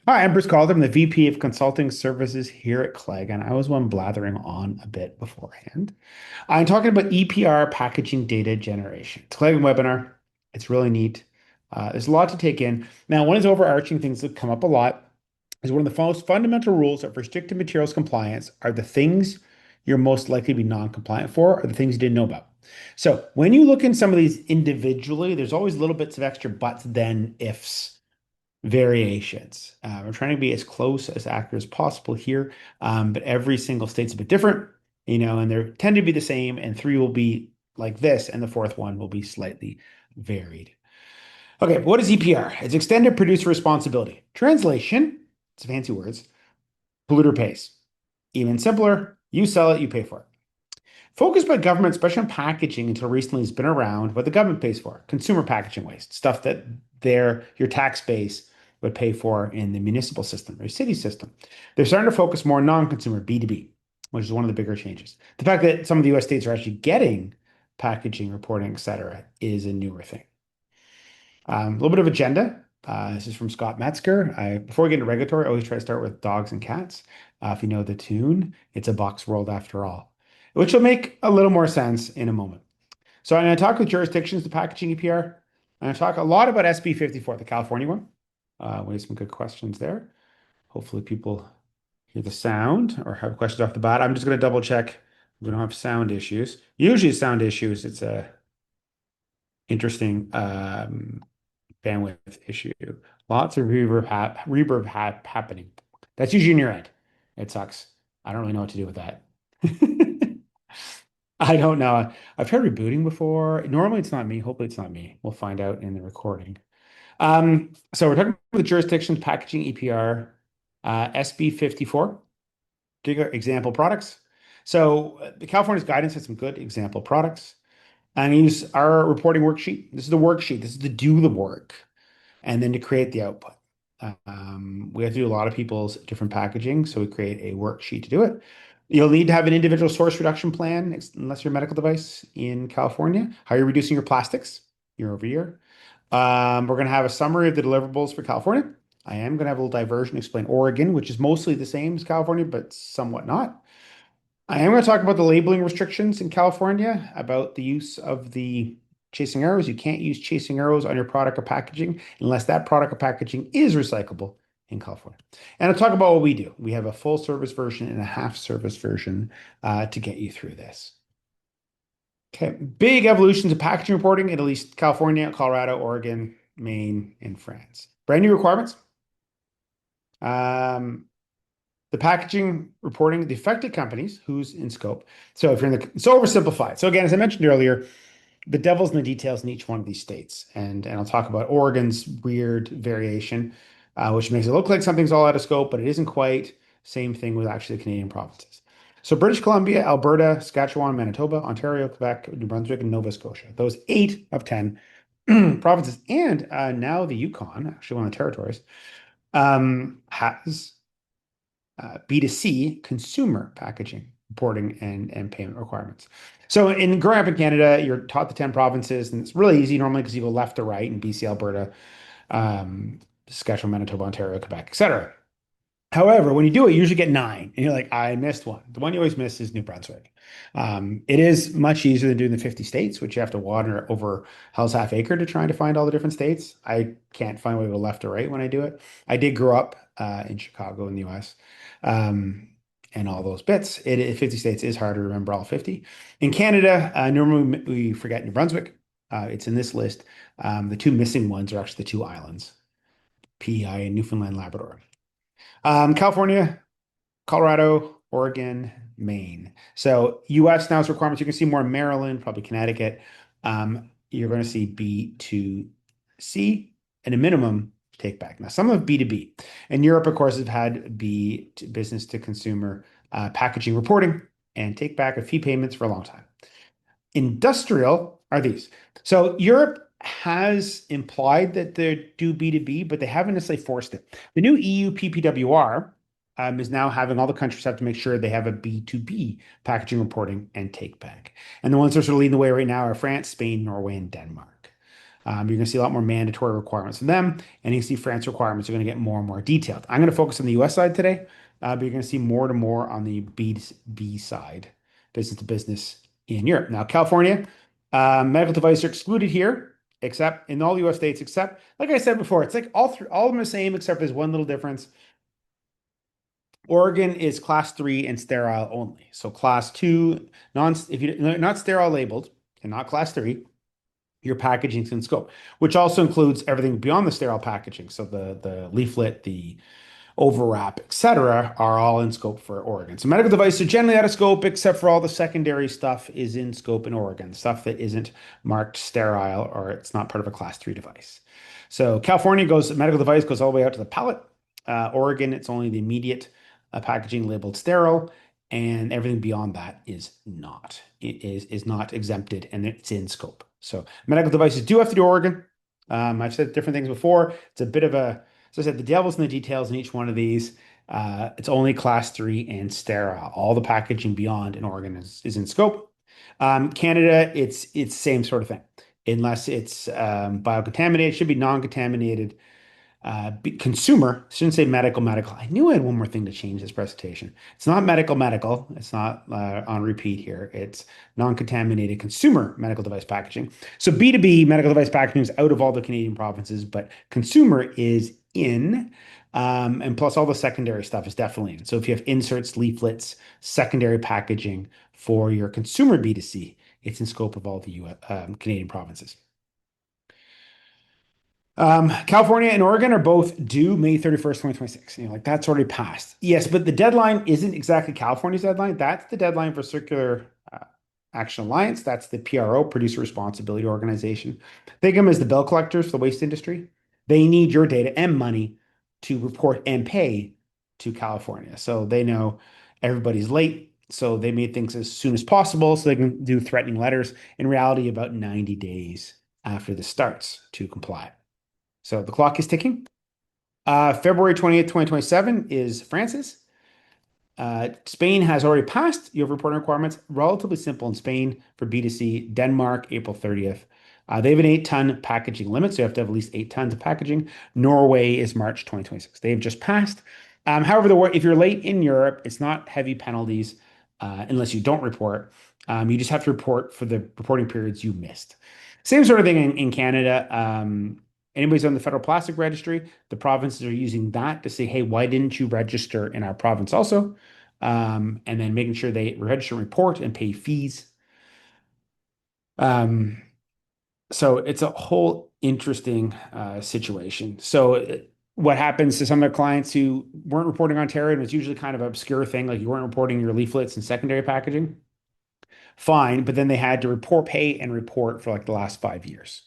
Hi, I'm Bruce Calder. I'm the VP of Consulting Services here at Claigan. I was one blathering on a bit beforehand. I'm talking about EPR packaging data generation. It's a Claigan webinar. It's really neat. There's a lot to take in. Now, one of the overarching things that come up a lot is one of the most fundamental rules of restricted materials compliance are the things you're most likely to be non-compliant for, or the things you didn't know about. So when you look in some of these individually, there's always little bits of extra buts, then, ifs variations. We're trying to be as close as accurate as possible here, but every single state's a bit different, and they tend to be the same, and three will be like this, and the fourth one will be slightly varied. Okay, what is EPR? It's extended producer responsibility. Translation, it's fancy words, polluter pays. Even simpler, you sell it, you pay for it. Focused by government, especially on packaging until recently, has been around what the government pays for. Consumer packaging waste, stuff that your tax base would pay for in the municipal system or city system. They're starting to focus more on non-consumer, B2B, which is one of the bigger changes. The fact that some of the US states are actually getting packaging reporting, et cetera, is a newer thing. A little bit of agenda. This is from Scott Metzger. Before we get into regulatory, I always try to start with dogs and cats. If you know the tune, it's a box world after all, which will make a little more sense in a moment. So I'm going to talk with jurisdictions, the packaging EPR. I'm going to talk a lot about SB 54, the California one. We have some good questions there. Hopefully people hear the sound or have questions off the bat. I'm just going to double check we don't have sound issues. Usually sound issues, it's a interesting bandwidth issue. Lots of happening. That's usually in your end. It sucks. I don't really know what to do with that. I don't know. I've tried rebooting before. Normally it's not me. Hopefully it's not me. We'll find out in the recording. So we're talking about the jurisdictions packaging EPR, SB 54, example products. So California's guidance has some good example products. And use our reporting worksheet. This is the worksheet. This is to do the work and then to create the output. We have to do a lot of people's different packaging, so we create a worksheet to do it. You'll need to have an individual source reduction plan, unless you're a medical device in California. How are you reducing your plastics year over year? We're going to have a summary of the deliverables for California. I am going to have a little diversion, explain Oregon, which is mostly the same as California, but somewhat not. I am going to talk about the labeling restrictions in California, about the use of the chasing arrows. You can't use chasing arrows on your product or packaging unless that product or packaging is recyclable in California. And I'll talk about what we do. We have a full service version and a half service version to get you through this. Okay, big evolutions of packaging reporting in at least California, Colorado, Oregon, Maine, and France. Brand new requirements. The packaging reporting, the affected companies, who's in scope. So if you're in the, it's oversimplified. So again, as I mentioned earlier, the devil's in the details in each one of these states. And I'll talk about Oregon's weird variation, which makes it look like something's all out of scope, but it isn't quite. Same thing with actually the Canadian provinces. So British Columbia, Alberta, Saskatchewan, Manitoba, Ontario, Quebec, New Brunswick, and Nova Scotia. Those 8 of 10 provinces. And now the Yukon, actually one of the territories, has B2C consumer packaging reporting and payment requirements. So in growing up in Canada, you're taught the 10 provinces, and it's really easy normally because you go left to right in BC, Alberta, Saskatchewan, Manitoba, Ontario, Quebec, etc. However, when you do it, you usually get 9, and you're like, I missed one. The one you always miss is New Brunswick. It is much easier than doing the 50 states, which you have to wander over Hell's Half Acre to try to find all the different states. I can't find a way to go left or right when I do it. I did grow up in Chicago in the US. And all those bits. 50 states is hard to remember all 50. In Canada, normally we forget New Brunswick. It's in this list. The 2 missing ones are actually the 2 islands, PEI and Newfoundland, Labrador. California, Colorado, Oregon, Maine. So US now is requirements. You can see more in Maryland, probably Connecticut. You're going to see B2C and a minimum take back. Now, some of B2B. And Europe, of course, have had business to consumer packaging reporting and take back of fee payments for a long time. Industrial are these. So Europe has implied that they do B2B, but they haven't necessarily forced it. The new EU PPWR is now having all the countries have to make sure they have a B2B packaging reporting and take back. And the ones that are sort of leading the way right now are France, Spain, Norway, and Denmark. You're going to see a lot more mandatory requirements from them, and you see France requirements are going to get more and more detailed. I'm going to focus on the US side today, but you're going to see more and more on the B2B side, business to business in Europe. Now, California, medical devices are excluded here, except in all US states, except, like I said before, it's like all of them are the same, except there's one little difference. Oregon is class 3 and sterile only. So class 2, if you're not sterile labeled and not class 3, your packaging's in scope, which also includes everything beyond the sterile packaging. So the leaflet, the overwrap, etc., are all in scope for Oregon. So medical devices are generally out of scope, except for all the secondary stuff is in scope in Oregon, stuff that isn't marked sterile or it's not part of a class 3 device. So California goes, medical device goes all the way out to the pallet. Oregon, it's only the immediate packaging labeled sterile, and everything beyond that is not. It is not exempted and it's in scope. So medical devices do have to do Oregon. I've said different things before. It's a bit of a, as I said, the devil's in the details in each one of these. It's only class 3 and sterile. All the packaging beyond in Oregon is in scope. Canada, it's same sort of thing, unless it's biocontaminated, it should be non-contaminated. Consumer, shouldn't say medical. I knew I had one more thing to change this presentation. It's not medical. It's not on repeat here. It's non-contaminated consumer medical device packaging. So B2B medical device packaging is out of all the Canadian provinces, but consumer is in. And plus all the secondary stuff is definitely in. So if you have inserts, leaflets, secondary packaging for your consumer B2C, it's in scope of all the Canadian provinces. California and Oregon are both due May 31st, 2026. Like that's already passed. Yes, but the deadline isn't exactly California's deadline. That's the deadline for Circular Action Alliance. That's the PRO, Producer Responsibility Organization. Think of them as the bill collectors for the waste industry. They need your data and money to report and pay to California. So they know everybody's late. So they made things as soon as possible so they can do threatening letters. In reality, about 90 days after this starts to comply. So the clock is ticking. February 20th, 2027 is France's. Spain has already passed your reporting requirements. Relatively simple in Spain for B2C. Denmark, April 30th. They have an 8-ton packaging limit, so you have to have at least 8 tons of packaging. Norway is March 2026. They've just passed. However, if you're late in Europe, it's not heavy penalties unless you don't report. You just have to report for the reporting periods you missed. Same sort of thing in Canada. Anybody's on the federal plastic registry, the provinces are using that to say, hey, why didn't you register in our province also? And then making sure they register, report, and pay fees. So it's a whole interesting situation. So what happens to some of their clients who weren't reporting Ontario, and it's usually kind of an obscure thing, like you weren't reporting your leaflets and secondary packaging, fine, but then they had to pay and report for like the last 5 years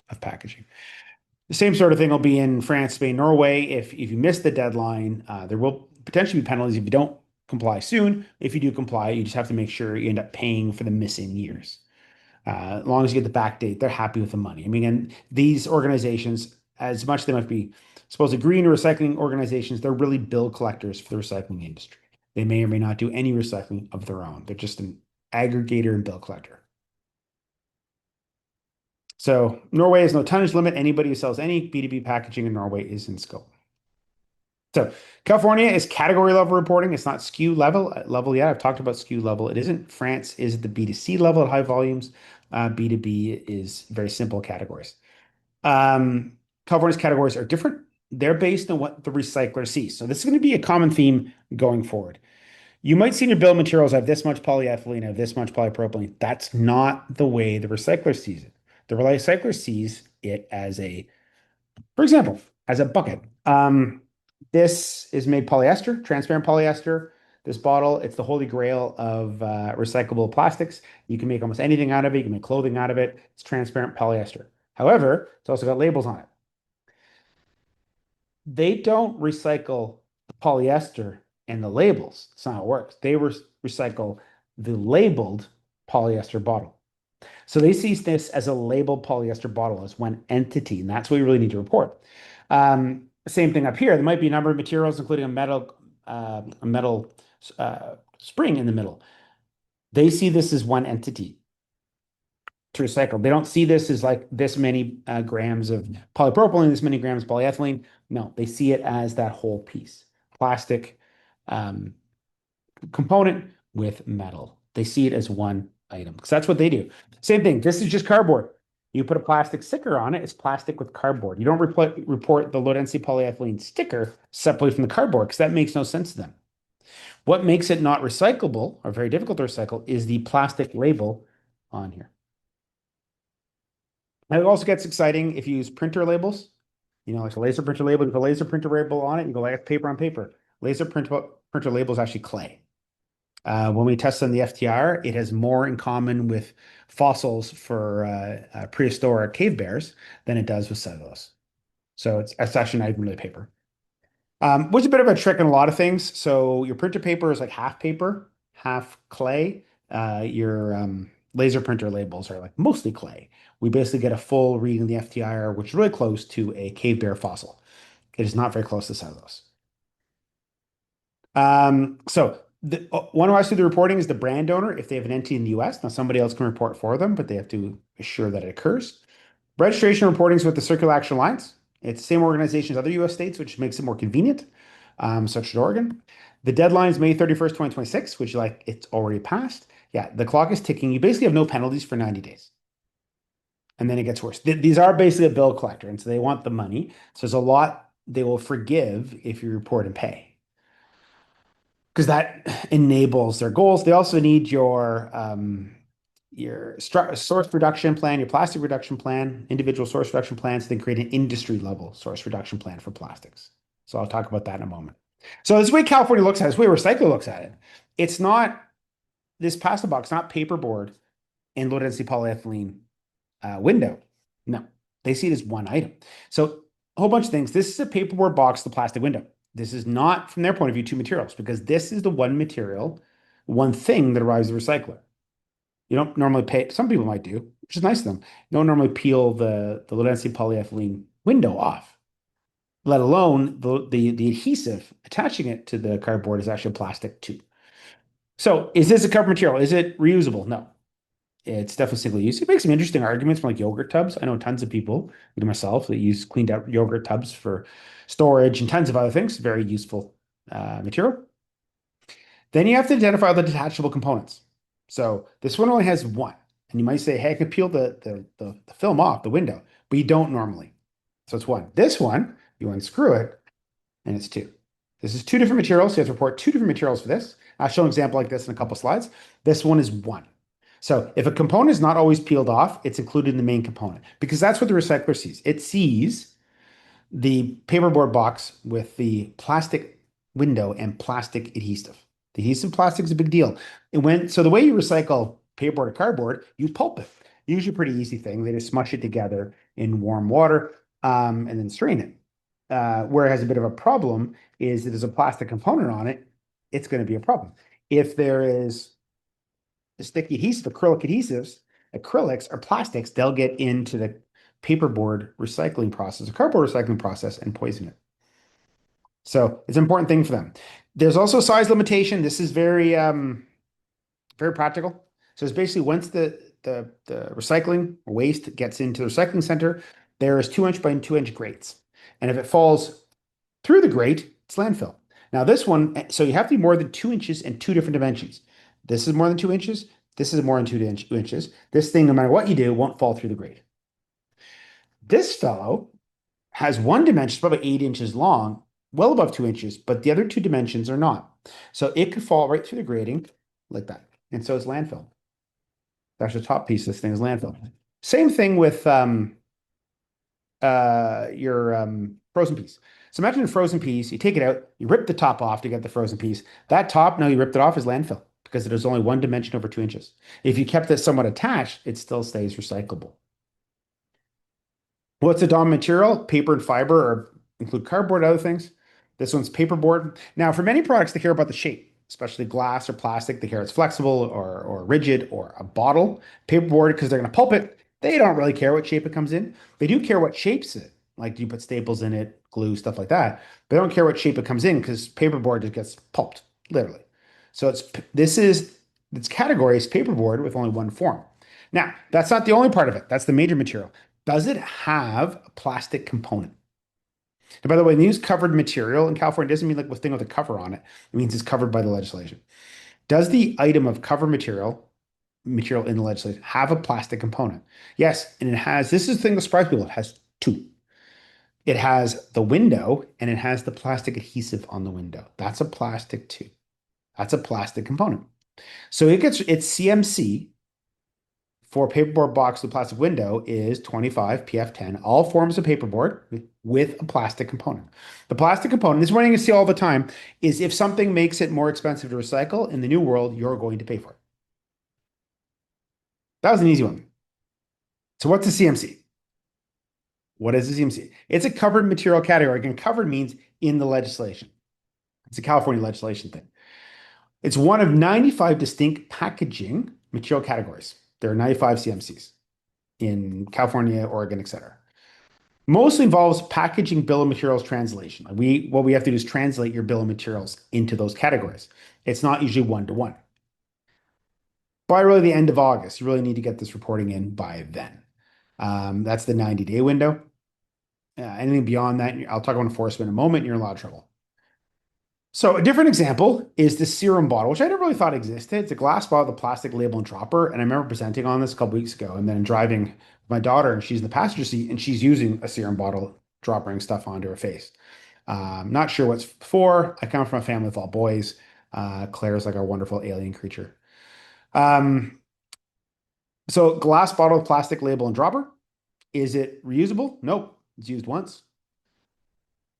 of packaging. The same sort of thing will be in France, Spain, Norway. If you miss the deadline, there will potentially be penalties if you don't comply soon. If you do comply, you just have to make sure you end up paying for the missing years. As long as you get the back date, they're happy with the money. I mean, and these organizations, as much as they might be supposed green recycling organizations, they're really bill collectors for the recycling industry. They may or may not do any recycling of their own. They're just an aggregator and bill collector. So Norway has no tonnage limit. Anybody who sells any B2B packaging in Norway is in scope. So California is category level reporting. It's not SKU level yet. I've talked about SKU level. It isn't. France is the B2C level at high volumes. B2B is very simple categories. California's categories are different. They're based on what the recycler sees. So this is going to be a common theme going forward. You might see in your bill of materials, I have this much polyethylene, I have this much polypropylene. That's not the way the recycler sees it. The recycler sees it as for example, as a bucket. This is made polyester, transparent polyester. This bottle, it's the holy grail of recyclable plastics. You can make almost anything out of it. You can make clothing out of it. It's transparent polyester. However, it's also got labels on it. They don't recycle the polyester and the labels. That's not how it works. They recycle the labeled polyester bottle. So they see this as a labeled polyester bottle as one entity, and that's what we really need to report. Same thing up here. There might be a number of materials, including a metal spring in the middle. They see this as one entity. to recycle. They don't see this as like this many grams of polypropylene, this many grams of polyethylene. No, they see it as that whole piece, plastic um, component with metal. They see it as one item because that's what they do. Same thing. This is just cardboard. You put a plastic sticker on it, it's plastic with cardboard. You don't report the low density polyethylene sticker separately from the cardboard because that makes no sense to them. What makes it not recyclable or very difficult to recycle is the plastic label on here. And it also gets exciting if you use printer labels. You know, like a laser printer label, you put a laser printer label on it, you go like paper on paper. Printer label is actually clay. When we test on the FTR, it has more in common with fossils for prehistoric cave bears than it does with cellulose. So it's actually not even really paper. Which is a bit of a trick in a lot of things. So your printer paper is like half paper, half clay. Your laser printer labels are like mostly clay. We basically get a full reading of the FTIR, which is really close to a cave bear fossil. It is not very close to cellulose. So one who has to do the reporting is the brand owner if they have an entity in the US. Now somebody else can report for them, but they have to assure that it occurs. Registration reporting is with the Circular Action Alliance. It's the same organization as other US states, which makes it more convenient, such as Oregon. The deadline is May 31st, 2026, which like it's already passed. Yeah, the clock is ticking. You basically have no penalties for 90 days. And then it gets worse. These are basically a bill collector, and so they want the money. So there's a lot they will forgive if you report and pay because that enables their goals. They also need your source reduction plan, your plastic reduction plan, individual source reduction plans, then create an industry level source reduction plan for plastics. So I'll talk about that in a moment. So this way California looks at it, this way Recycler looks at it. It's not this pasta box, not paperboard and low density polyethylene window. No, they see it as one item. So a whole bunch of things. This is a paperboard box, the plastic window. This is not, from their point of view, two materials because this is the one material, one thing that arrives at the recycler. You don't normally pay, some people might do, which is nice of them. You don't normally peel the low density polyethylene window off, let alone the adhesive attaching it to the cardboard is actually a plastic tube. So is this a cover material? Is it reusable? No. It's definitely single use. It makes some interesting arguments from like yogurt tubs. I know tons of people, including myself, that use cleaned out yogurt tubs for storage and tons of other things. Very useful material. Then you have to identify the detachable components. So this one only has one. And you might say, hey, I can peel the film off the window, but you don't normally. So it's one. This one, you unscrew it, and it's two. This is two different materials. So you have to report two different materials for this. I'll show an example like this in a couple slides. This one is one. So if a component is not always peeled off, it's included in the main component because that's what the recycler sees. It sees the paperboard box with the plastic window and plastic adhesive. The adhesive plastic is a big deal. So the way you recycle paperboard or cardboard, you pulp it. Usually a pretty easy thing. They just smush it together in warm water and then strain it. Where it has a bit of a problem is if there's a plastic component on it, it's going to be a problem. If there is the sticky adhesive, acrylic adhesives, acrylics or plastics, they'll get into the paperboard recycling process, the cardboard recycling process, and poison it. So it's an important thing for them. There's also size limitation. This is very practical. So it's basically once the recycling waste gets into the recycling center, there is 2 inch by 2 inch grates. And if it falls through the grate, it's landfill. Now this one, so you have to be more than 2 inches in two different dimensions. This is more than 2 inches. This is more than 2 inches. This thing, no matter what you do, won't fall through the grate. This fellow has one dimension, probably 8 inches long, well above 2 inches, but the other two dimensions are not. So it could fall right through the grating like that. And so it's landfill. That's the top piece of this thing is landfill. Same thing with your frozen piece. So imagine a frozen piece, you take it out, you rip the top off to get the frozen piece. That top, now you ripped it off, is landfill because it is only one dimension over 2 inches. If you kept it somewhat attached, it still stays recyclable. What's the dominant material? Paper and fiber, or include cardboard, other things. This one's paperboard. Now, for many products, they care about the shape, especially glass or plastic. They care it's flexible or rigid or a bottle. Paperboard, because they're going to pulp it, they don't really care what shape it comes in. They do care what shapes it. Like, do you put staples in it, glue, stuff like that. They don't care what shape it comes in because paperboard just gets pulped, literally. So its category is paperboard with only one form. Now, that's not the only part of it. That's the major material. Does it have a plastic component? And by the way, when they use covered material in California, it doesn't mean like a thing with a cover on it. It means it's covered by the legislation. Does the item of cover material in the legislation have a plastic component? Yes, and it has. This is the thing that surprised people. It has two. It has the window and it has the plastic adhesive on the window. That's a plastic too. That's a plastic component. So it's CMC for paperboard box with plastic window is 25 PF10, all forms of paperboard with a plastic component. The plastic component, this is what you're going to see all the time, is if something makes it more expensive to recycle in the new world, you're going to pay for it. That was an easy one. So what's a CMC? What is a CMC? It's a covered material category. And covered means in the legislation. It's a California legislation thing. It's one of 95 distinct packaging material categories. There are 95 CMCs in California, Oregon, etc. Mostly involves packaging bill of materials translation. What we have to do is translate your bill of materials into those categories. It's not usually one to one. By really the end of August, you really need to get this reporting in by then. That's the 90-day window. Anything beyond that, I'll talk about enforcement in a moment, you're in a lot of trouble. So a different example is the serum bottle, which I never really thought existed. It's a glass bottle with a plastic label and dropper. And I remember presenting on this a couple weeks ago and then driving my daughter and she's in the passenger seat and she's using a serum bottle, dropping stuff onto her face. Not sure what's for. I come from a family of all boys. Claire's like our wonderful alien creature. Um, so glass bottle, plastic label and dropper. Is it reusable? Nope. It's used once.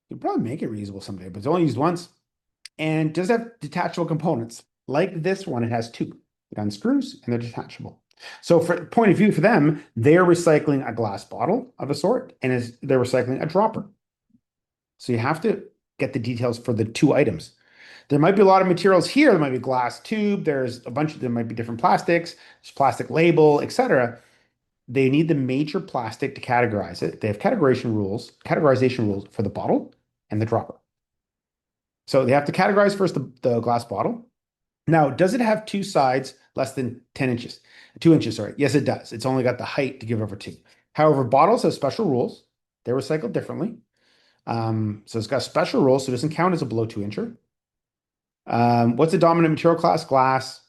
You could probably make it reusable someday, but it's only used once. And does have detachable components. Like this one, it has two. It unscrews and they're detachable. So for point of view for them, they're recycling a glass bottle of a sort and they're recycling a dropper. So you have to get the details for the two items. There might be a lot of materials here. There might be glass tube. There might be different plastics, there's plastic label, etc. They need the major plastic to categorize it. They have categorization rules for the bottle and the dropper. So they have to categorize first the glass bottle. Now, does it have two sides less than 10 inches? 2 inches, sorry. Yes, it does. It's only got the height to give over two. However, bottles have special rules. They're recycled differently. So it's got special rules, so it doesn't count as a below 2 incher. What's the dominant material class? Glass,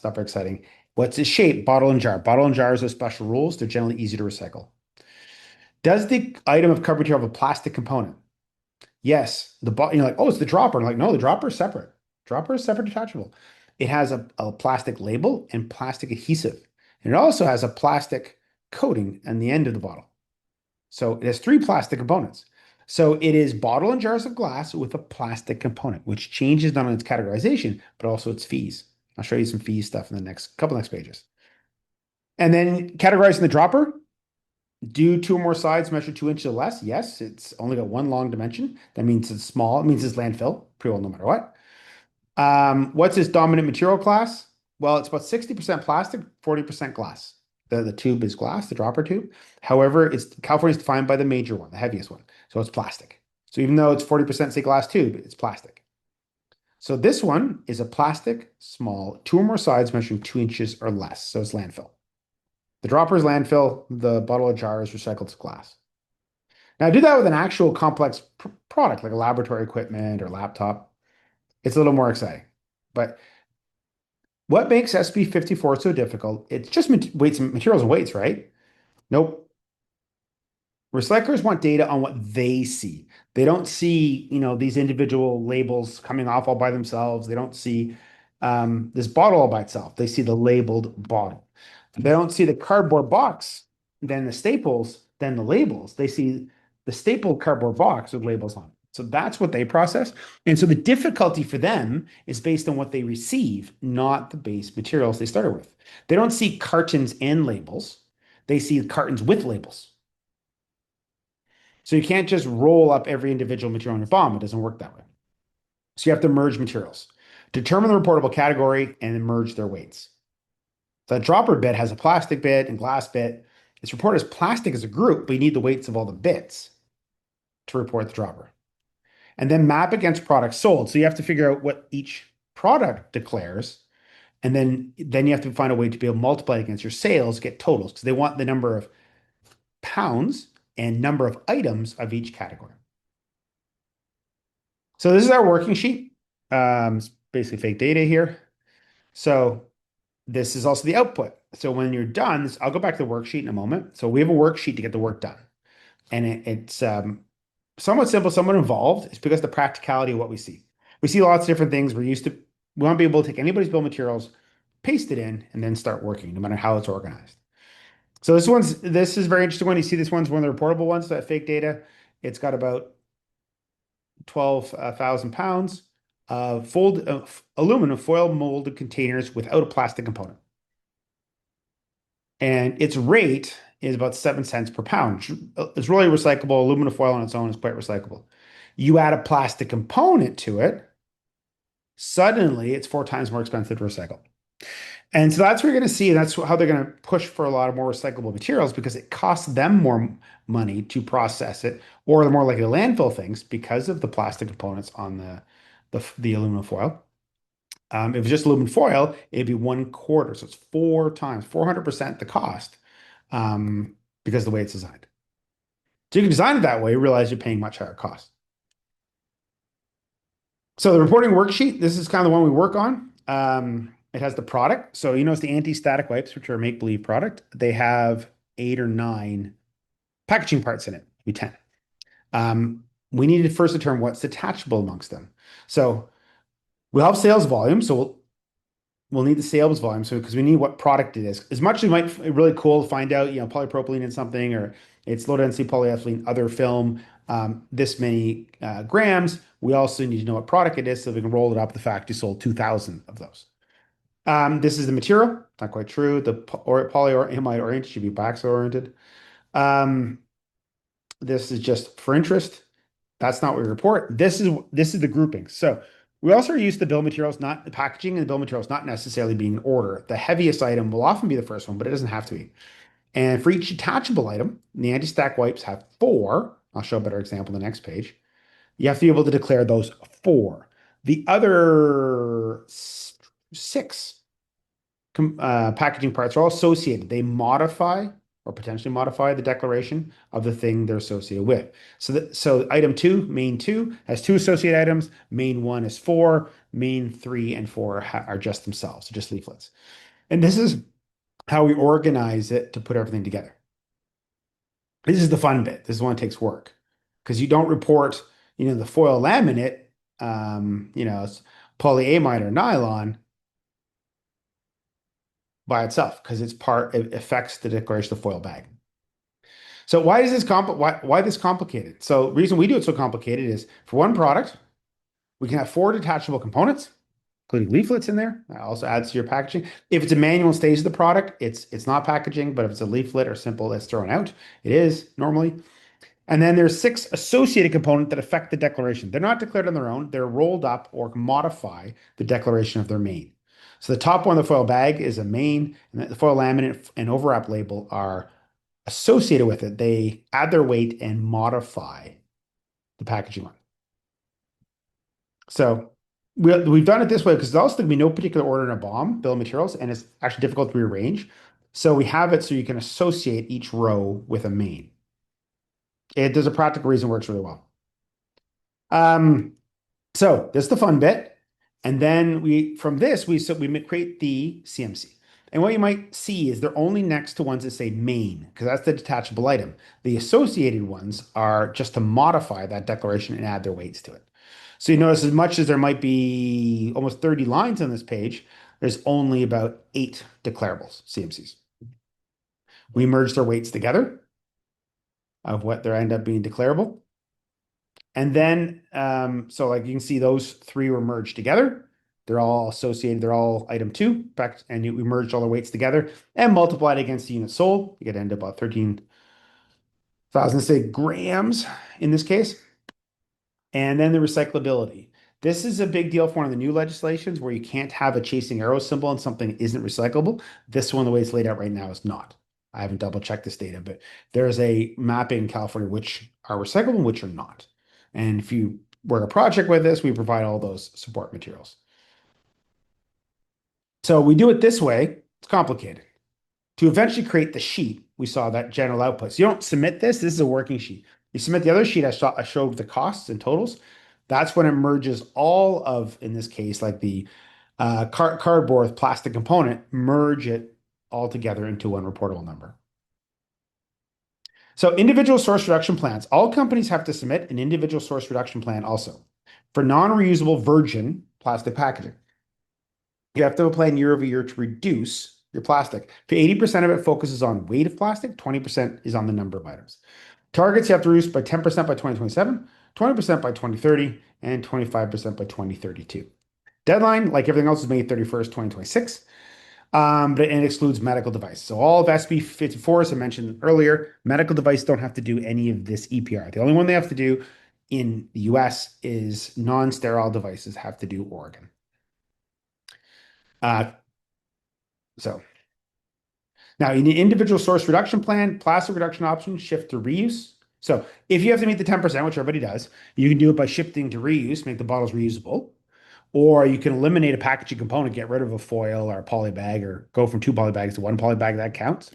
not very exciting. What's its shape? Bottle and jar. Bottle and jars have special rules. They're generally easy to recycle. Does the item of cover material have a plastic component? Yes. You're like, oh, it's the dropper. I'm like, no, the dropper is separate. Dropper is separate detachable. It has a plastic label and plastic adhesive. And it also has a plastic coating on the end of the bottle. So it has three plastic components. So it is bottle and jars of glass with a plastic component, which changes not only its categorization, but also its fees. I'll show you some fees stuff in the next pages. And then categorizing the dropper, do two or more sides measure 2 inches or less? Yes, it's only got one long dimension. That means it's small. It means it's landfill, pretty well no matter what. What's its dominant material class? Well, it's about 60% plastic, 40% glass. The tube is glass, the dropper tube. However, California is defined by the major one, the heaviest one. So it's plastic. So even though it's 40% say glass tube, it's plastic. So this one is a plastic, small, two or more sides measuring 2 inches or less. So it's landfill. The dropper is landfill. The bottle or jar is recycled as glass. Now, do that with an actual complex product like a laboratory equipment or laptop. It's a little more exciting. But what makes SB 54 so difficult? It's just weights and materials and weights, right? Nope. Recyclers want data on what they see. They don't see, these individual labels coming off all by themselves. They don't see this bottle all by itself. They see the labeled bottle. They don't see the cardboard box, then the staples, then the labels. They see the stapled cardboard box with labels on it. So that's what they process. And so the difficulty for them is based on what they receive, not the base materials they started with. They don't see cartons and labels. They see cartons with labels. So you can't just roll up every individual material in your bomb. It doesn't work that way. So you have to merge materials, determine the reportable category, and then merge their weights. The dropper bit has a plastic bit and glass bit. It's reported as plastic as a group, but you need the weights of all the bits to report the dropper. And then map against products sold. So you have to figure out what each product declares And then you have to find a way to be able to multiply it against your sales, get totals, because they want the number of pounds and number of items of each category. So this is our working sheet. It's basically fake data here. So this is also the output. So when you're done, I'll go back to the worksheet in a moment. So we have a worksheet to get the work done. And it's somewhat simple, somewhat involved. It's because of the practicality of what we see. We see lots of different things. We want to be able to take anybody's bill of materials, paste it in, and then start working, no matter how it's organized. So this is very interesting one. You see this one's one of the reportable ones, that fake data. It's got about 12,000 pounds of aluminum foil molded containers without a plastic component. And its rate is about 7 cents per pound. It's really recyclable. Aluminum foil on its own is quite recyclable. You add a plastic component to it, suddenly it's 4 times more expensive to recycle. And so that's what you're going to see. And that's how they're going to push for a lot of more recyclable materials because it costs them more money to process it, or they're more likely to landfill things because of the plastic components on the aluminum foil. If it's just aluminum foil, it'd be 1/4. So it's 4 times, 400% the cost because of the way it's designed. So you can design it that way, realize you're paying much higher costs. So the reporting worksheet, this is kind of the one we work on. It has the product. So you know it's the anti-static wipes, which are a make-believe product. They have 8 or 9 packaging parts in it, maybe 10. We need to first determine what's detachable amongst them. So we'll have sales volume. So we'll need the sales volume. So because we need what product it is. As much as it might be really cool to find out, polypropylene in something or it's low density polyethylene, other film, this many grams. We also need to know what product it is so we can roll it up the fact you sold 2,000 of those. This is the material. Not quite true. The polyamide oriented should be wax oriented. Um, this is just for interest. That's not what we report. This is the grouping. So we also use the bill materials, not the packaging and the bill materials, not necessarily being in order. The heaviest item will often be the first one, but it doesn't have to be. And for each detachable item, the anti-stack wipes have 4. I'll show a better example on the next page. You have to be able to declare those 4. The other 6 packaging parts are all associated. They modify or potentially modify the declaration of the thing they're associated with. So item 2, main 2, has 2 associated items. Main 1 is 4. Main 3 and 4 are just themselves, so just leaflets. And this is how we organize it to put everything together. This is the fun bit. This is one that takes work because you don't report, the foil laminate, it's polyamide or nylon by itself because it affects the declaration of foil bag. So why is this why this complicated? So the reason we do it so complicated is for one product, we can have 4 detachable components, including leaflets in there. That also adds to your packaging. If it's a manual stage of the product, it's not packaging, but if it's a leaflet or simple, it's thrown out. It is normally. And then there's 6 associated components that affect the declaration. They're not declared on their own. They're rolled up or modify the declaration of their main. So the top one, the foil bag, is a main, and the foil laminate and overwrap label are associated with it. They add their weight and modify the packaging one. So we've done it this way because there's also going to be no particular order in a BOM, bill of materials, and it's actually difficult to rearrange. So we have it so you can associate each row with a main. There's a practical reason it works really well. So this is the fun bit. And then from this, we create the CMC. And what you might see is they're only next to ones that say main, because that's the detachable item. The associated ones are just to modify that declaration and add their weights to it. So you notice as much as there might be almost 30 lines on this page, there's only about 8 declarables, CMCs. We merge their weights together of what they end up being declarable. And then, so like you can see those 3 were merged together. They're all associated. They're all item 2. And we merged all the weights together and multiplied against the unit sold. You get to end up about 13,000, say, grams in this case. And then the recyclability. This is a big deal for one of the new legislations where you can't have a chasing arrow symbol and something isn't recyclable. This one, the way it's laid out right now, is not. I haven't double checked this data, but there's a mapping in California which are recyclable and which are not. And if you work a project with this, we provide all those support materials. So we do it this way. It's complicated. To eventually create the sheet, we saw that general output. So you don't submit this. This is a working sheet. You submit the other sheet I showed the costs and totals. That's when it merges all of, in this case, like the cardboard plastic component, merge it all together into one reportable number. So individual source reduction plans. All companies have to submit an individual source reduction plan also for non-reusable virgin plastic packaging. You have to have a plan year over year to reduce your plastic. 80% of it focuses on weight of plastic, 20% is on the number of items. Targets you have to reduce by 10% by 2027, 20% by 2030, and 25% by 2032. Deadline, like everything else, is May 31st, 2026. But it excludes medical device. So all of SB 54, as I mentioned earlier, medical device don't have to do any of this EPR. The only one they have to do in the US is non-sterile devices have to do Oregon. Uh, so now in the individual source reduction plan, plastic reduction options shift to reuse. So if you have to meet the 10%, which everybody does, you can do it by shifting to reuse, make the bottles reusable. Or you can eliminate a packaging component, get rid of a foil or a poly bag, or go from two poly bags to one poly bag. That counts.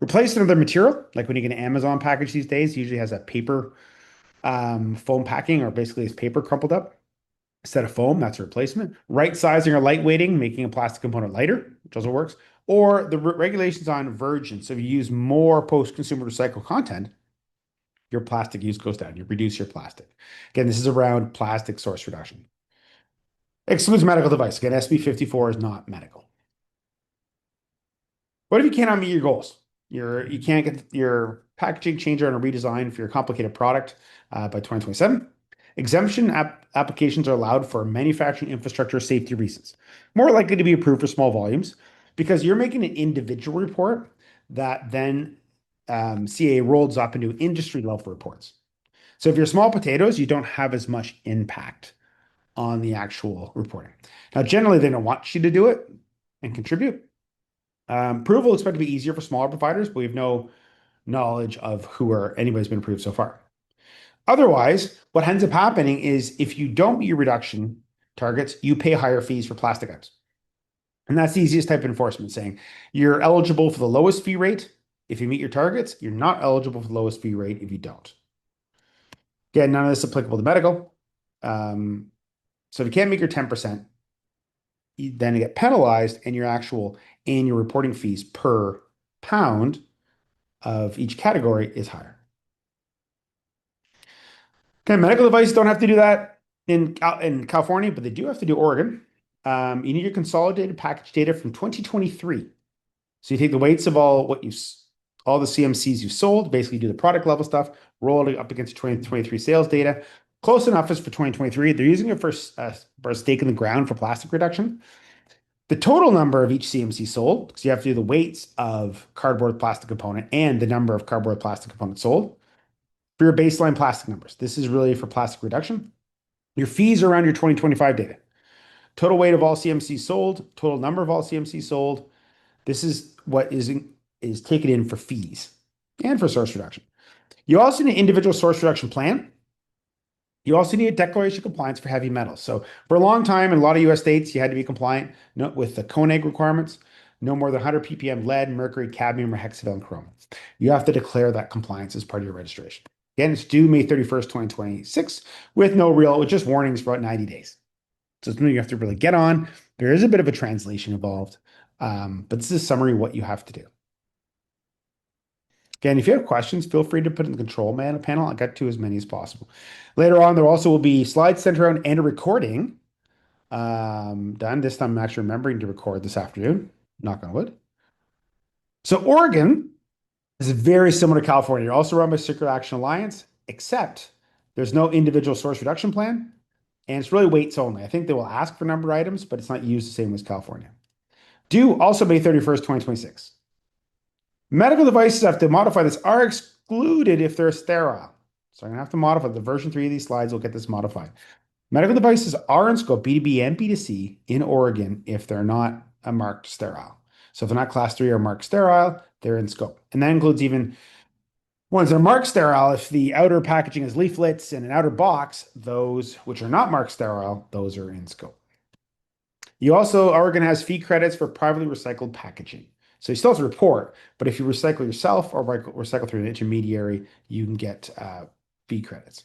Replace another material, like when you get an Amazon package these days, usually has a paper foam packing, or basically it's paper crumpled up instead of foam. That's a replacement. Right sizing or lightweighting, making a plastic component lighter, which also works. Or the regulations on virgin. So if you use more post-consumer recycled content, your plastic use goes down. You reduce your plastic. Again, this is around plastic source reduction. Excludes medical device. Again, SB 54 is not medical. What if you cannot meet your goals? You can't get your packaging changer and a redesign for your complicated product by 2027. Exemption applications are allowed for manufacturing infrastructure safety reasons. More likely to be approved for small volumes because you're making an individual report that then CA rolls up into industry level reports. So if you're small potatoes, you don't have as much impact on the actual reporting. Now, generally, they don't want you to do it and contribute. Approval is expected to be easier for smaller providers, but we have no knowledge of anybody's been approved so far. Otherwise, what ends up happening is if you don't meet your reduction targets, you pay higher fees for plastic items. And that's the easiest type of enforcement, saying you're eligible for the lowest fee rate if you meet your targets. You're not eligible for the lowest fee rate if you don't. Again, none of this is applicable to medical. So if you can't make your 10%, you then get penalized, and your actual annual reporting fees per pound of each category is higher. Okay, medical devices don't have to do that in California, but they do have to do Oregon. You need your consolidated package data from 2023. So you take the weights of all the CMCs you've sold, basically do the product level stuff, roll it up against 2023 sales data. Close enough is for 2023. They're using it for a stake in the ground for plastic reduction. The total number of each CMC sold, because you have to do the weights of cardboard plastic component and the number of cardboard plastic components sold for your baseline plastic numbers. This is really for plastic reduction. Your fees are around your 2025 data. Total weight of all CMC sold, total number of all CMC sold. This is what is taken in for fees and for source reduction. You also need an individual source reduction plan. You also need a declaration of compliance for heavy metals. So for a long time in a lot of US states, you had to be compliant with the CONAG requirements, no more than 100 ppm lead, mercury, cadmium, or hexavalent chromium. You have to declare that compliance as part of your registration. Again, it's due May 31st, 2026, with just warnings for about 90 days. So it's something you have to really get on. There is a bit of a translation involved, but this is a summary of what you have to do. Again, if you have questions, feel free to put in the control panel. I'll get to as many as possible. Later on, there also will be slides centered around and a recording done. This time I'm actually remembering to record this afternoon. Knock on wood. So Oregon is very similar to California. You're also run by Circular Action Alliance, except there's no individual source reduction plan, and it's really weights only. I think they will ask for number of items, but it's not used the same as California. Due also May 31st, 2026. Medical devices have to modify this are excluded if they're sterile. So I'm going to have to modify the version 3 of these slides. Will get this modified. Medical devices are in scope B2B and B2C in Oregon if they're not marked sterile. So if they're not class 3 or marked sterile, they're in scope. And that includes even ones that are marked sterile. If the outer packaging has leaflets and an outer box, those which are not marked sterile, those are in scope. You also, Oregon has fee credits for privately recycled packaging. So you still have to report, but if you recycle yourself or recycle through an intermediary, you can get fee credits.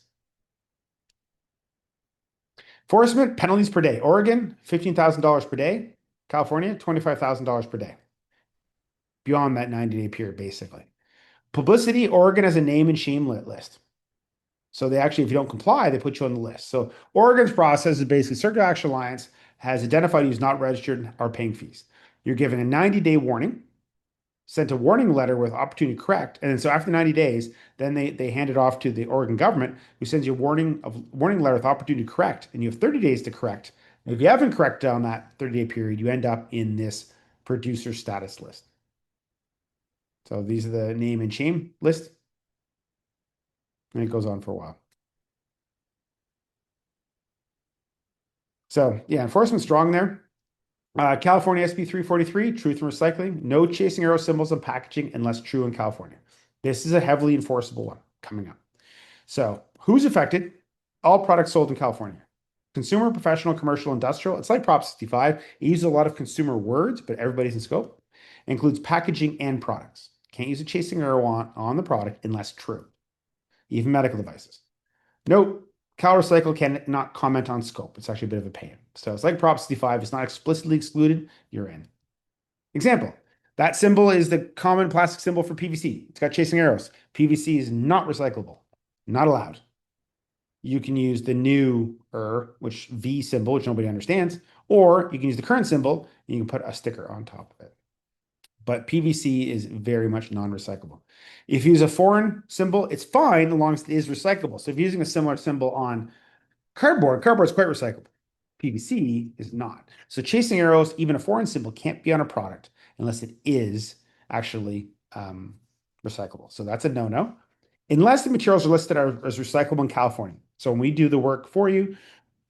Enforcement penalties per day. Oregon, $15,000 per day. California, $25,000 per day. Beyond that 90-day period, basically. Publicity, Oregon has a name and shame list. So they actually, if you don't comply, they put you on the list. So Oregon's process is basically Circular Action Alliance has identified you as not registered or paying fees. You're given a 90-day warning, sent a warning letter with opportunity to correct, and then so after 90 days, then they hand it off to the Oregon government, who sends you a warning letter with opportunity to correct, and you have 30 days to correct. And if you haven't corrected on that 30-day period, you end up in this producer status list. So these are the name and shame list, and it goes on for a while. So yeah, enforcement's strong there. California SB 343, truth in recycling. No chasing arrow symbols on packaging unless true in California. This is a heavily enforceable one coming up. So who's affected? All products sold in California. Consumer, professional, commercial, industrial. It's like Prop 65. It uses a lot of consumer words, but everybody's in scope. It includes packaging and products. Can't use a chasing arrow on the product unless true. Even medical devices. Note, CalRecycle cannot comment on scope. It's actually a bit of a pain. So it's like Prop 65. It's not explicitly excluded. You're in. Example, that symbol is the common plastic symbol for PVC. It's got chasing arrows. PVC is not recyclable. Not allowed. You can use the new which V symbol, which nobody understands, or you can use the current symbol and you can put a sticker on top of it. But PVC is very much non-recyclable. If you use a foreign symbol, it's fine as long as it is recyclable. So if you're using a similar symbol on cardboard is quite recyclable. PVC is not. So chasing arrows, even a foreign symbol, can't be on a product unless it is actually recyclable. So that's a no-no. Unless the materials are listed as recyclable in California. So when we do the work for you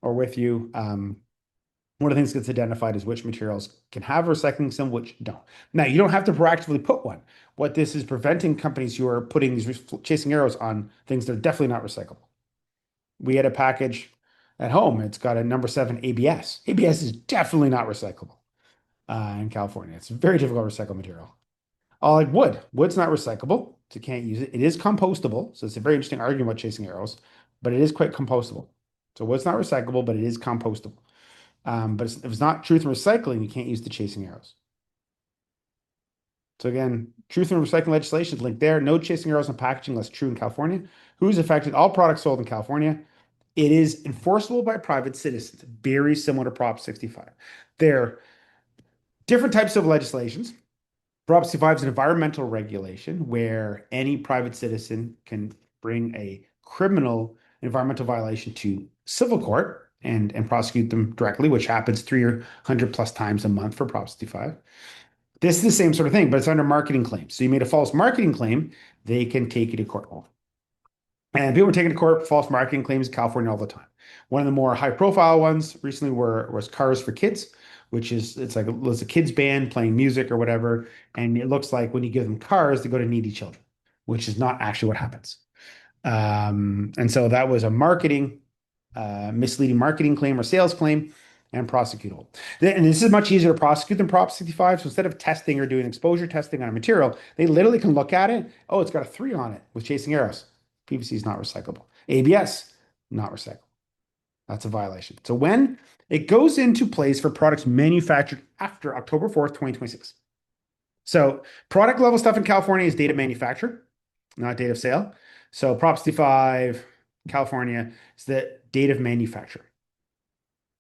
or with you, one of the things that gets identified is which materials can have a recycling symbol, which don't. Now, you don't have to proactively put one. What this is preventing companies who are putting these chasing arrows on things that are definitely not recyclable. We had a package at home. It's got a number 7 ABS. ABS is definitely not recyclable in California. It's a very difficult to recycle material. Like wood. Wood's not recyclable, so you can't use it. It is compostable, so it's a very interesting argument about chasing arrows, but it is quite compostable. So wood's not recyclable, but it is compostable. But if it's not truth in recycling, you can't use the chasing arrows. So again, truth in recycling legislation is linked there. No chasing arrows on packaging unless true in California. Who's affected? All products sold in California. It is enforceable by private citizens, very similar to Prop 65. There are different types of legislations. Prop 65 is an environmental regulation where any private citizen can bring a criminal environmental violation to civil court and prosecute them directly, which happens 300 plus times a month for Prop 65. This is the same sort of thing, but it's under marketing claims. So you made a false marketing claim, they can take you to court. And people are taking to court for false marketing claims in California all the time. One of the more high-profile ones recently was Cars for Kids, which is it's a kids band playing music or whatever, and it looks like when you give them cars, they go to needy children, which is not actually what happens. And so that was a misleading marketing claim or sales claim and prosecutable. And this is much easier to prosecute than Prop 65. So instead of testing or doing exposure testing on a material, they literally can look at it. Oh, it's got a 3 on it with chasing arrows. PVC is not recyclable. ABS, not recyclable. That's a violation. So when it goes into place for products manufactured after October 4th, 2026. So product level stuff in California is date of manufacture, not date of sale. So Prop 65, California is the date of manufacture.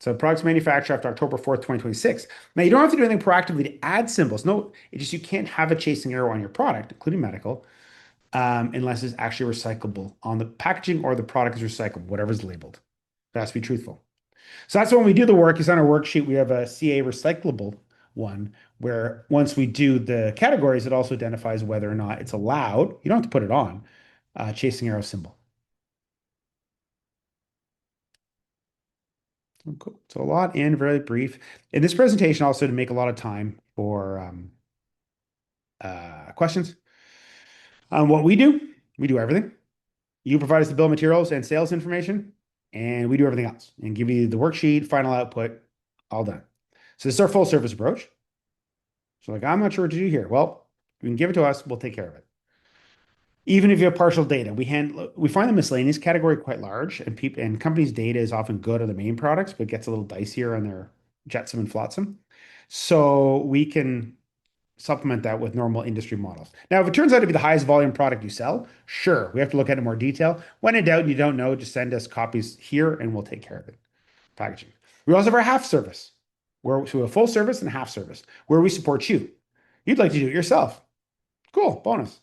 So products manufactured after October 4th, 2026. Now you don't have to do anything proactively to add symbols. No, it just you can't have a chasing arrow on your product, including medical, unless it's actually recyclable on the packaging or the product is recyclable, whatever's labeled. It has to be truthful. So that's when we do the work. Is on our worksheet. We have a CA recyclable one where once we do the categories, it also identifies whether or not it's allowed. You don't have to put it on chasing arrow symbol. Cool. So a lot in very brief. In this presentation, also to make a lot of time for questions. What we do everything. You provide us the bill of materials and sales information, and we do everything else and give you the worksheet, final output, all done. So this is our full service approach. So like, I'm not sure what to do here. Well, you can give it to us, we'll take care of it. Even if you have partial data, we find the miscellaneous category quite large, and people and companies' data is often good on the main products, but gets a little dicier on their Jetsam and Flotsam. So we can supplement that with normal industry models. Now, if it turns out to be the highest volume product you sell, sure, we have to look at it in more detail. When in doubt and you don't know, just send us copies here and we'll take care of it. Packaging. We also have our half service, where so we have full service and half service, where we support you. You'd like to do it yourself. Cool, bonus.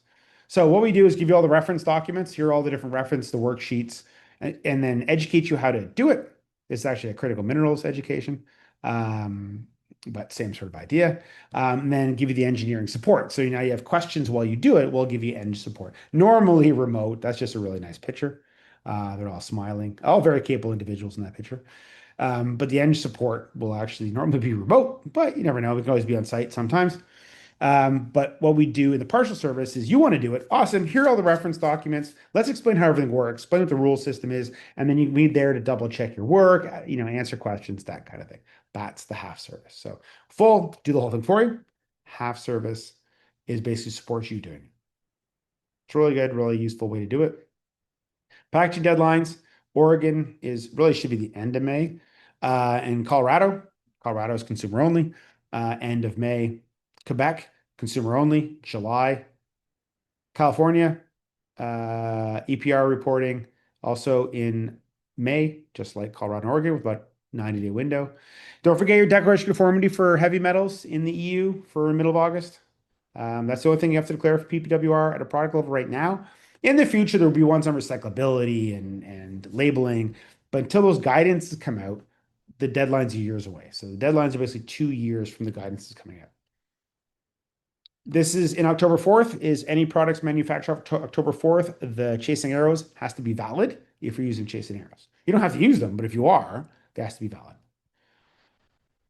So what we do is give you all the reference documents. Here are all the different reference, the worksheets, and then educate you how to do it. It's actually a critical minerals education, um, but same sort of idea. And then give you the engineering support. So now you have questions while you do it, we'll give you eng support. Normally remote. That's just a really nice picture. They're all smiling. All very capable individuals in that picture. But the eng support will actually normally be remote, but you never know. We can always be on site sometimes. But what we do in the partial service is you want to do it. Awesome. Here are all the reference documents. Let's explain how everything works, explain what the rule system is, and then you can be there to double check your work, answer questions, that kind of thing. That's the half service. So full, do the whole thing for you. Half service is basically supports you doing it. It's really good, really useful way to do it. Packaging deadlines. Oregon is really should be the end of May. And Colorado is consumer only, end of May. Quebec, consumer only, July. California, EPR reporting also in May, just like Colorado and Oregon, with about 90-day window. Don't forget your declaration of conformity for heavy metals in the EU for middle of August. That's the only thing you have to declare for PPWR at a product level right now. In the future, there will be ones on recyclability and labeling, but until those guidances come out, the deadlines are years away. So the deadlines are basically 2 years from the guidances coming out. This is in October 4th, is any products manufactured October 4th, the chasing arrows has to be valid if you're using chasing arrows. You don't have to use them, but if you are, they has to be valid.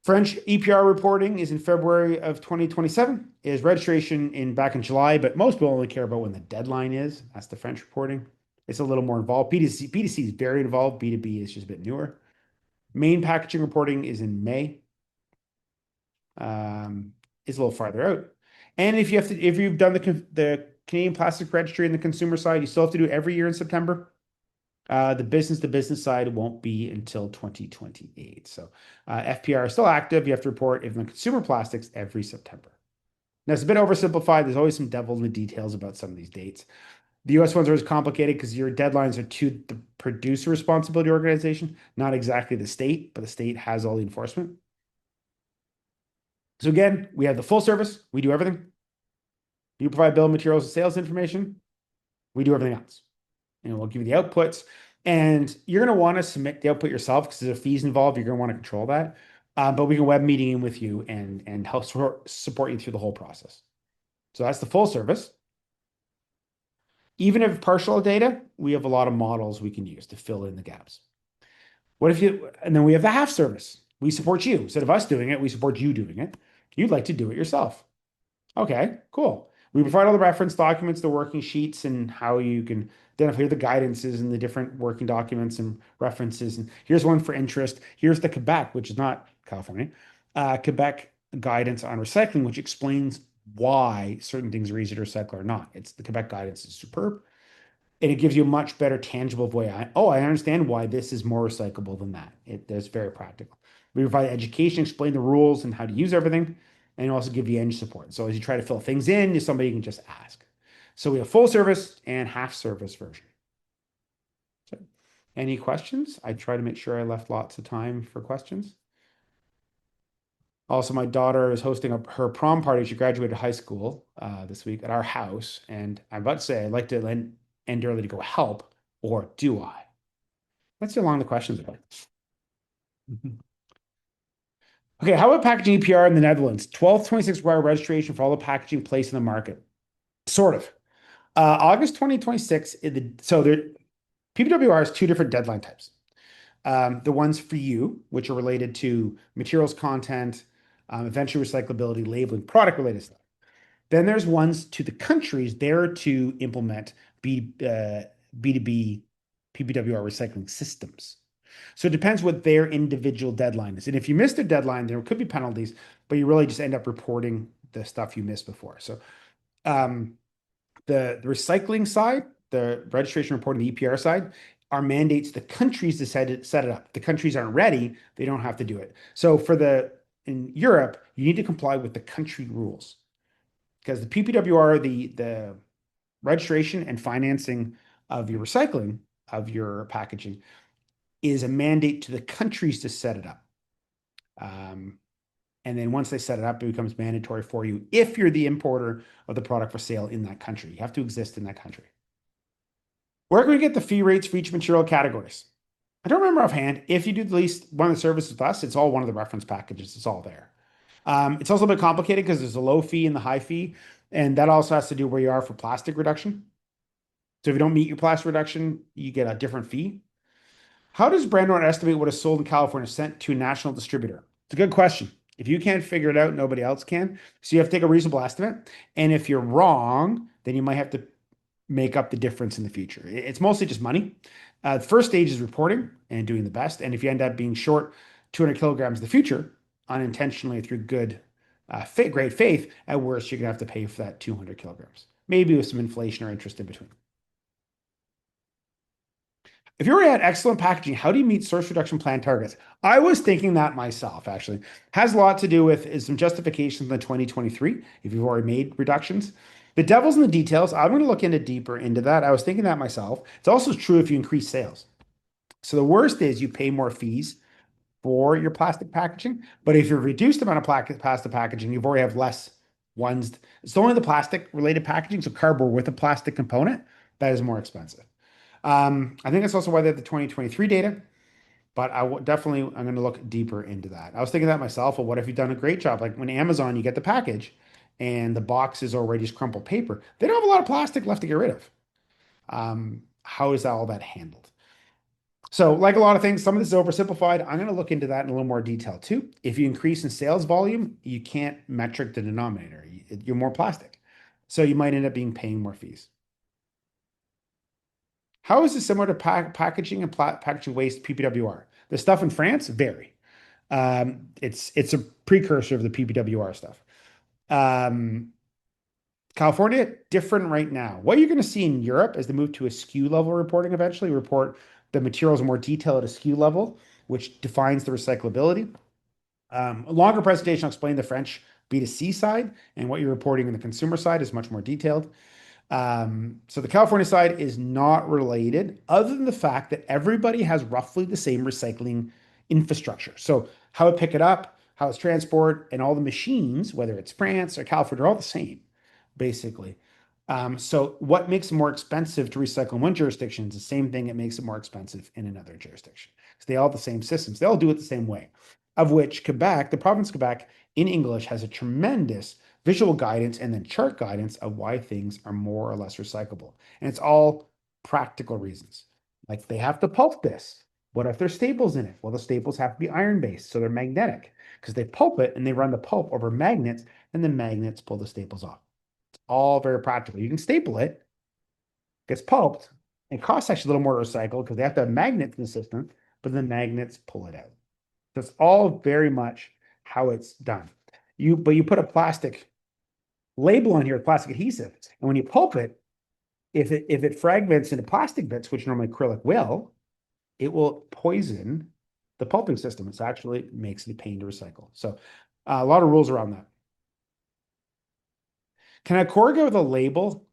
French EPR reporting is in February of 2027, is registration back in July, but most people only care about when the deadline is. That's the French reporting. It's a little more involved. B2C is very involved. B2B is just a bit newer. Main packaging reporting is in May. Is a little farther out. And if you've done the Canadian Plastic Registry and the consumer side, you still have to do it every year in September. The business to business side won't be until 2028. So FPR is still active. You have to report if the consumer plastics every September. Now it's a bit oversimplified. There's always some devil in the details about some of these dates. The US ones are as complicated because your deadlines are to the producer responsibility organization, not exactly the state, but the state has all the enforcement. So again, we have the full service. We do everything. You provide bill of materials and sales information. We do everything else. And we'll give you the outputs. And you're going to want to submit the output yourself because there's fees involved. You're going to want to control that. But we can web meeting in with you and help support you through the whole process. So that's the full service. Even if partial data, we have a lot of models we can use to fill in the gaps. And then we have the half service. We support you. Instead of us doing it, we support you doing it. You'd like to do it yourself. Okay, cool. We provide all the reference documents, the working sheets, and how you can identify the guidances and the different working documents and references. And here's one for interest. Here's the Quebec, which is not California, Quebec guidance on recycling, which explains why certain things are easy to recycle or not. It's the Quebec guidance is superb. And it gives you a much better tangible way. I understand why this is more recyclable than that. It's very practical. We provide education, explain the rules and how to use everything, and also give you eng support. So as you try to fill things in, somebody can just ask. So we have full service and half service version. So any questions? I try to make sure I left lots of time for questions. Also, my daughter is hosting her prom party. She graduated high school this week at our house. And I'm about to say, I'd like to end early to go help, or do I? Let's see how long the questions are. Okay, how about packaging EPR in the Netherlands? 1226 require registration for all the packaging placed in the market. Sort of. August 2026, PPWR has two different deadline types. The ones for you, which are related to materials content, eventual recyclability, labeling, product related stuff. Then there's ones to the countries there to implement B2B PPWR recycling systems. So it depends what their individual deadline is. And if you miss their deadline, there could be penalties, but you really just end up reporting the stuff you missed before. So um, the recycling side, the registration report, and the EPR side are mandates the countries to set it up. If the countries aren't ready, they don't have to do it. So in Europe, you need to comply with the country rules because the PPWR, the registration and financing of your recycling of your packaging is a mandate to the countries to set it up. Um, and then once they set it up, it becomes mandatory for you if you're the importer of the product for sale in that country. You have to exist in that country. Where can we get the fee rates for each material categories? I don't remember offhand. If you do at least one of the services with us, it's all one of the reference packages. It's all there. It's also a bit complicated because there's a low fee and the high fee, and that also has to do where you are for plastic reduction. So if you don't meet your plastic reduction, you get a different fee. How does brand owner estimate what is sold in California sent to a national distributor? It's a good question. If you can't figure it out, nobody else can. So you have to take a reasonable estimate. And if you're wrong, then you might have to make up the difference in the future. It's mostly just money. The first stage is reporting and doing the best. And if you end up being short 200 kilograms in the future, unintentionally through great faith, at worst, you're going to have to pay for that 200 kilograms, maybe with some inflation or interest in between. If you already had excellent packaging, how do you meet source reduction plan targets? I was thinking that myself, actually. Has a lot to do with is some justifications in the 2023, if you've already made reductions. The devil's in the details. I'm going to look into deeper into that. I was thinking that myself. It's also true if you increase sales. So the worst is you pay more fees for your plastic packaging. But if you've reduced the amount of plastic packaging, you've already have less ones. It's only the plastic related packaging, so cardboard with a plastic component, that is more expensive. I think that's also why they have the 2023 data, but definitely I'm going to look deeper into that. I was thinking that myself. Well, what if you've done a great job? Like when Amazon, you get the package and the box is already just crumpled paper. They don't have a lot of plastic left to get rid of. How is all that handled? So, like a lot of things, some of this is oversimplified. I'm going to look into that in a little more detail too. If you increase in sales volume, you can't metric the denominator. You're more plastic. So you might end up being paying more fees. How is this similar to packaging and packaging waste PPWR? The stuff in France vary. It's a precursor of the PPWR stuff. Um, California, different right now. What you're going to see in Europe as they move to a SKU level reporting eventually, report the materials in more detail at a SKU level, which defines the recyclability. A longer presentation will explain the French B2C side and what you're reporting on the consumer side is much more detailed. So the California side is not related, other than the fact that everybody has roughly the same recycling infrastructure. So how to pick it up, how it's transported, and all the machines, whether it's France or California, are all the same, basically. So what makes it more expensive to recycle in one jurisdiction is the same thing that makes it more expensive in another jurisdiction. So they all have the same systems. They all do it the same way, of which Quebec, the province of Quebec in English, has a tremendous visual guidance and then chart guidance of why things are more or less recyclable. And it's all practical reasons. Like they have to pulp this. What if there's staples in it? Well, the staples have to be iron-based, so they're magnetic because they pulp it and they run the pulp over magnets, and the magnets pull the staples off. It's all very practical. You can staple it, gets pulped. It costs actually a little more to recycle because they have to have magnets in the system, but the magnets pull it out. That's all very much how it's done. But you put a plastic label on here with plastic adhesive, and when you pulp it, if it fragments into plastic bits, which normally acrylic will, it will poison the pulping system. It actually makes it a pain to recycle. So a lot of rules around that. Can a cord go with a label?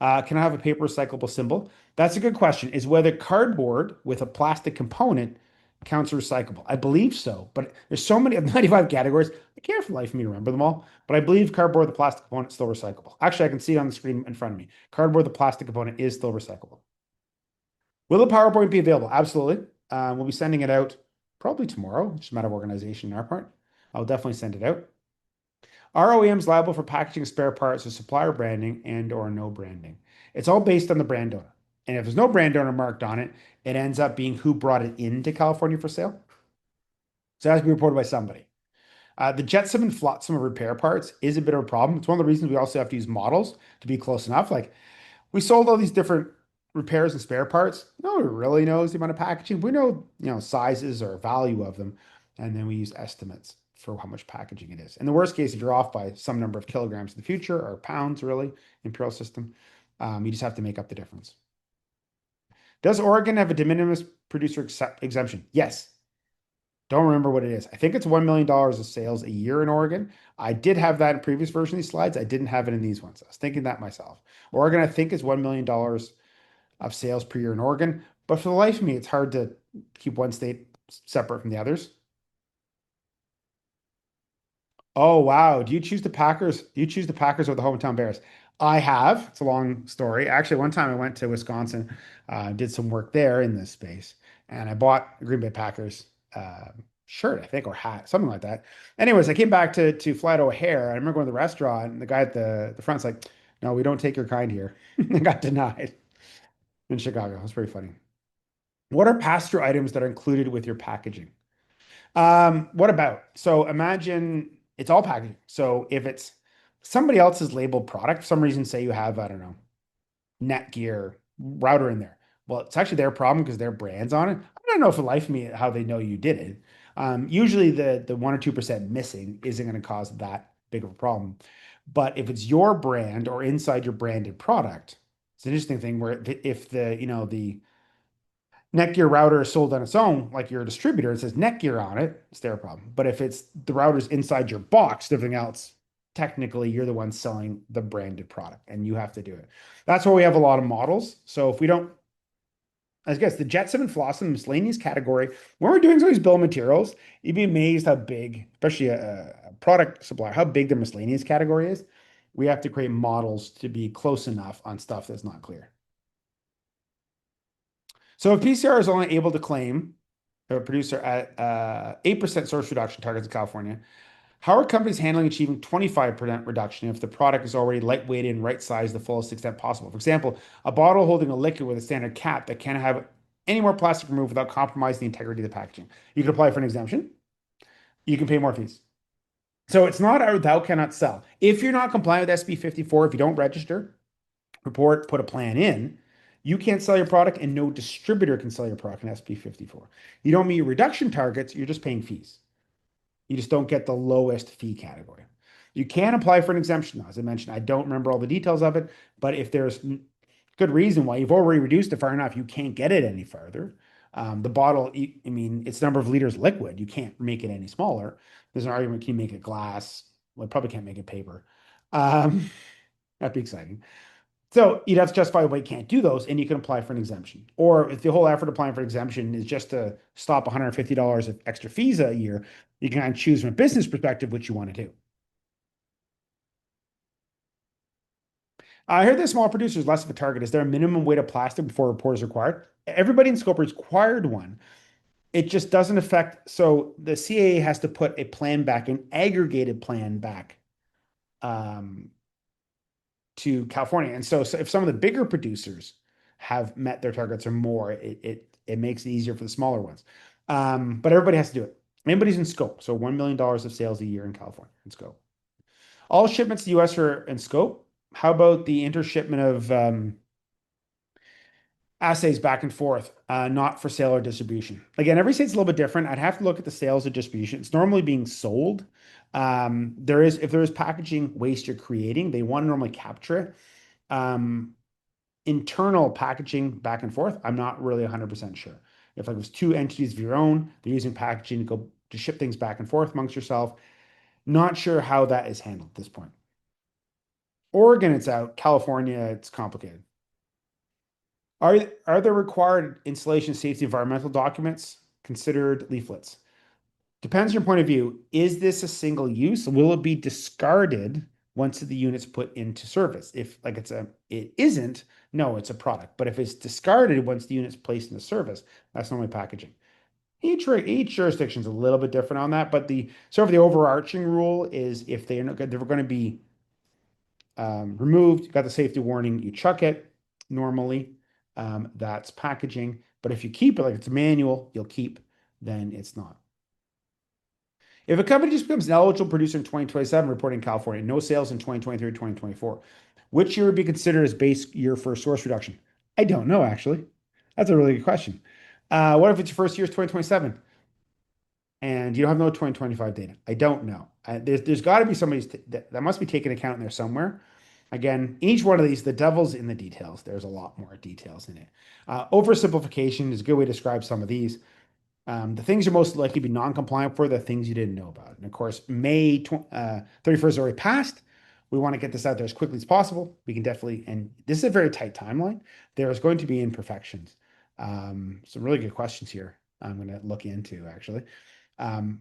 Can I have a paper recyclable symbol? That's a good question. Is whether cardboard with a plastic component counts as recyclable. I believe so, but there's so many of 95 categories. I can't for the life of me remember them all, but I believe cardboard with a plastic component is still recyclable. Actually, I can see it on the screen in front of me. Cardboard with a plastic component is still recyclable. Will the PowerPoint be available? Absolutely. We'll be sending it out probably tomorrow. It's just a matter of organization on our part. I'll definitely send it out. Are OEMs liable for packaging spare parts with supplier branding and or no branding? It's all based on the brand owner. And if there's no brand owner marked on it, it ends up being who brought it into California for sale. So it has to be reported by somebody. The jetsam and flotsam of repair parts is a bit of a problem. It's one of the reasons we also have to use models to be close enough. Like we sold all these different repairs and spare parts, no one really knows the amount of packaging. We know, sizes or value of them, and then we use estimates for how much packaging it is. In the worst case, if you're off by some number of kilograms in the future or pounds, really, imperial system, you just have to make up the difference. Does Oregon have a de minimis producer exemption? Yes. Don't remember what it is. I think it's $1 million of sales a year in Oregon. I did have that in previous version of these slides. I didn't have it in these ones. I was thinking that myself. Oregon, I think, is $1 million of sales per year in Oregon. But for the life of me, it's hard to keep one state separate from the others. Oh, wow. Do you choose the Packers? Do you choose the Packers or the hometown Bears? I have. It's a long story. Actually, one time I went to Wisconsin, did some work there in this space, and I bought a Green Bay Packers shirt, I think, or hat, something like that. Anyways, I came back to fly to O'Hare. I remember going to the restaurant, and the guy at the front's like, "No, we don't take your kind here." I got denied in Chicago. It was pretty funny. What are pass-through items that are included with your packaging? What about? So imagine it's all packaging. So if it's somebody else's labeled product, for some reason, say you have, I don't know, Netgear router in there. Well, it's actually their problem because their brand's on it. I don't know for the life of me how they know you did it. Usually the 1 or 2% missing isn't going to cause that big of a problem. But if it's your brand or inside your branded product, it's an interesting thing where if the Netgear router is sold on its own, like you're a distributor, it says Netgear on it, it's their problem. But if it's the router's inside your box, everything else, technically you're the one selling the branded product and you have to do it. That's why we have a lot of models. So if we don't, I guess the Jetsam and Flossum miscellaneous category, when we're doing some of these bill of materials, you'd be amazed how big, especially a product supplier, how big the miscellaneous category is. We have to create models to be close enough on stuff that's not clear. So if PCR is only able to claim a producer at 8% source reduction targets in California, how are companies handling achieving 25% reduction if the product is already lightweight and right sized the fullest extent possible? For example, a bottle holding a liquid with a standard cap that can't have any more plastic removed without compromising the integrity of the packaging. You can apply for an exemption. You can pay more fees. So it's not a thou cannot sell. If you're not compliant with SB 54, if you don't register, report, put a plan in, you can't sell your product and no distributor can sell your product in SB 54. You don't meet your reduction targets, you're just paying fees. You just don't get the lowest fee category. You can apply for an exemption, though. As I mentioned, I don't remember all the details of it, but if there's good reason why you've already reduced it far enough, you can't get it any farther. The bottle, I mean, it's number of liters liquid. You can't make it any smaller. There's an argument, can you make it glass? Well, probably can't make it paper. Um, that'd be exciting. So you'd have to justify why you can't do those, and you can apply for an exemption. Or if the whole effort applying for an exemption is just to stop $150 of extra fees a year, you can kind of choose from a business perspective what you want to do. I heard that small producers less of a target. Is there a minimum weight of plastic before a report is required? Everybody in scope is required one. It just doesn't affect. So the CAA has to put a plan back, an aggregated plan back um, to California. And so if some of the bigger producers have met their targets or more, it makes it easier for the smaller ones. But everybody has to do it. Anybody's in scope. So $1 million of sales a year in California in scope. All shipments to the US are in scope. How about the intershipment of assays back and forth, not for sale or distribution? Again, every state's a little bit different. I'd have to look at the sales or distribution. It's normally being sold. If there is packaging waste you're creating, they want to normally capture it. Internal packaging back and forth, I'm not really 100% sure. If like it was two entities of your own, they're using packaging to go to ship things back and forth amongst yourself. Not sure how that is handled at this point. Oregon, it's out. California, it's complicated. Are there required installation safety environmental documents considered leaflets? Depends on your point of view. Is this a single use? Will it be discarded once the unit's put into service? If like it isn't, no, it's a product. But if it's discarded once the unit's placed into service, that's normally packaging. Each jurisdiction is a little bit different on that, but the sort of the overarching rule is if they're going to be removed, you got the safety warning, you chuck it normally. That's packaging. But if you keep it like it's manual, you'll keep, then it's not. If a company just becomes an eligible producer in 2027, reporting in California, no sales in 2023 or 2024, which year would be considered as base year for source reduction? I don't know, actually. That's a really good question. What if it's your first year's 2027 and you don't have no 2025 data? I don't know. There's got to be somebody that must be taken account in there somewhere. Again, each one of these, the devil's in the details. There's a lot more details in it. Oversimplification is a good way to describe some of these. The things you're most likely to be non-compliant for, the things you didn't know about. And of course, May 31st is already passed. We want to get this out there as quickly as possible. We can definitely, and this is a very tight timeline. There's going to be imperfections. Some really good questions here I'm going to look into actually. Um,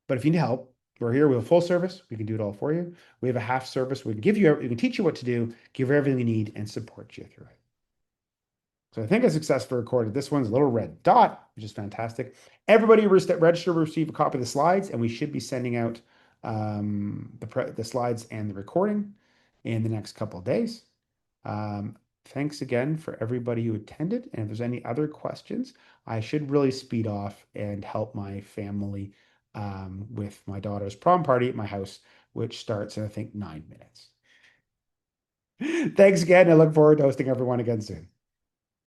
but if you need help, we're here. We have a full service. We can do it all for you. We have a half service. We can give you, we can teach you what to do, give you everything you need, and support you through it. So I think I successfully recorded. This one's a little red dot, which is fantastic. Everybody register will receive a copy of the slides, and we should be sending out the slides and the recording in the next couple of days. Thanks again for everybody who attended. And if there's any other questions, I should really speed off and help my family with my daughter's prom party at my house, which starts in, I think, 9 minutes. Thanks again. I look forward to hosting everyone again soon.